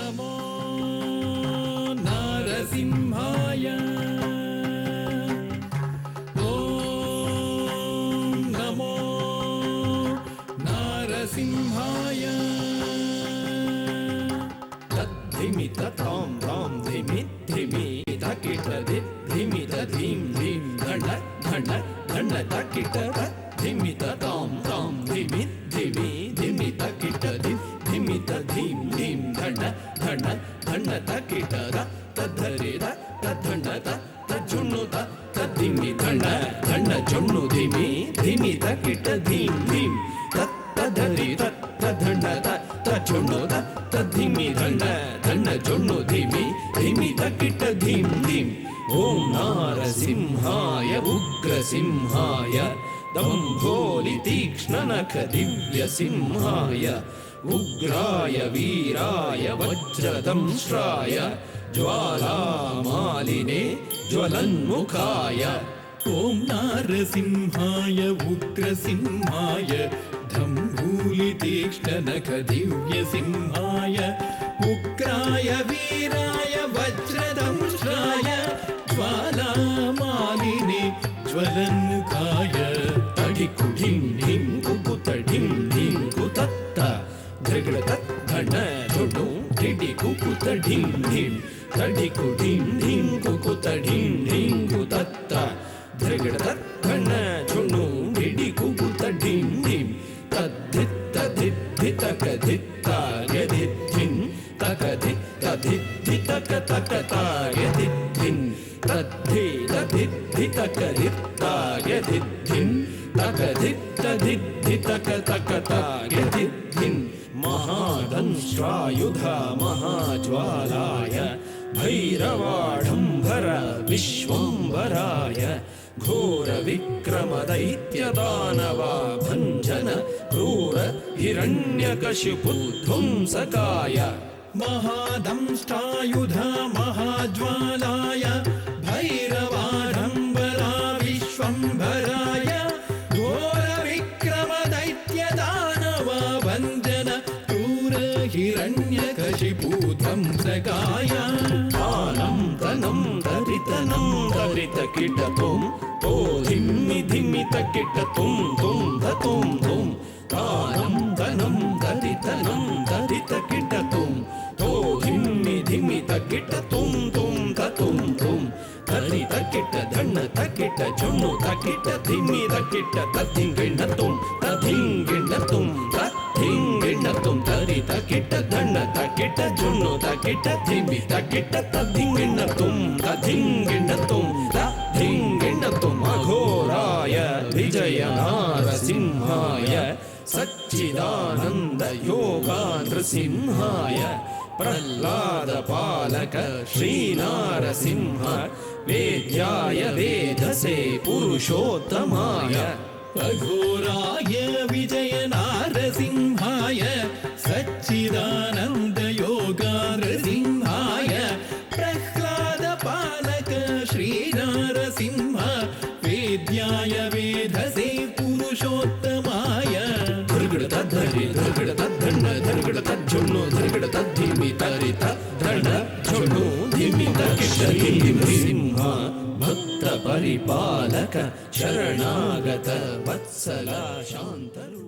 नमो नारसिंहाय नमो नारसिंहाय तद्धिमि तथां धां धिमि धिमि तकिट धिमि तधीं धीं धण्ड धण्ड धण्ड तकिट धिमि तथां धां धिमि धिमि धिमि तकिट धिमि तधीं धीं धण्ड धण्ड धण्ड तकिट तद्धरि तद्धण्ड तज्जुण्णु तद्धिमि धण्ड धण्ड जुण्णु धिमि धिमि तकिट धीं धीं तद्धरि तद्धण्ड तज्जुण्णु तद्धिमि धण्ड धण्ड जुण्णु धिमि धिमि तकिट धीं धीं ॐ नारसिंहाय उग्रसिंहाय दम्भोलितीक्ष्णनख दिव्यसिंहाय उग्राय वीराय वज्रदंष्ट्राय ज्वालामालिने ज्वलन्मुखाय ॐ नारसिंहाय उग्रसिंहाय दम्भोलितीक्ष्णनख दिव्यसिंहाय उग्राय वीराय वज्रदंष्ट्राय ज्वालामालिने ज्वलन्मुखाय तडिकुढिं ढिं कुकुतडिं ढिं कुतत्त धृगडतत् धण्ड झुडु ढिडि कुकुतडिं ढिं तडिकुढिं ढिं कुकुतडिं ढिं कुतत्त धृगडतत् धण्ड झुडु ढिडि कुकुतडिं ढिं तद्धित्त धित्तितक धित्तार्यधित्थिं तकधित्तधित्तितक तकतार्यधित्थिं तद्धि तद्धित्तितकधित्तार्यधित्थिं तकधित्तधित्तितकतकतार्यधित्थिं महादंष्ट्रायुधा महाज्वालाय भैरवाढम्बर विश्वम्भराय घोरविक्रमदैत्यदानवा भञ्जन क्रूर हिरण्यकशिपुध्वंसकाय महादंष्ट्रायुधा महाज्वालाय भैरवाढम्बरा विश्वम्भराय घोरविक्रमदैत्यदानवा भञ्जन क्रूर हिरण्यकशिपुध्वंसकाय आनं तनं दरितनं दरितकिटतुं तो धिम्मि धिमि तकिटतुं तुं धतुं तुं तानं तनं दरितनं दरितकिटतुं तो धिम्मि धिमि तकिटतुं तुं धतुं तुं दरितकिट धण्ड तकिट जुण्णु तकिट धिमि तकिट तद्धिङ्गिण्णतुं तद्धिङ्गिण्णतुं तद्धिङ्गिण्णतुं दरितकिट धण्ड तकिट जुण्णु तकिट धिमि तकिट तद्धिङ्गिण्णतुं तद्धिङ्गिण्णतुं तद्धिङ्गिण्णतुं अघोराय विजय नारसिंहाय सच्चिदानन्द योगा नृसिंहाय प्रह्लाद पालक श्रीनारसिंह वेद्याय वेधसे पुरुषोत्तमाय अघोराय विजय नारसिंहाय सच्चिदानन्द योगा नृसिंहाय प्रह्लाद पालक श्रीनारसिंह वेद्याय वेधसे पुरुषोत्तमाय धृगड तद्धरि धृगड तद्धण्ड धृगड तज्जुण्णु धृगड तद्धिमि तरित धण्ड झुण्णु धिमि तकिट धिमि सिंह भक्त परिपालक शरणागत वत्सल शान्तनु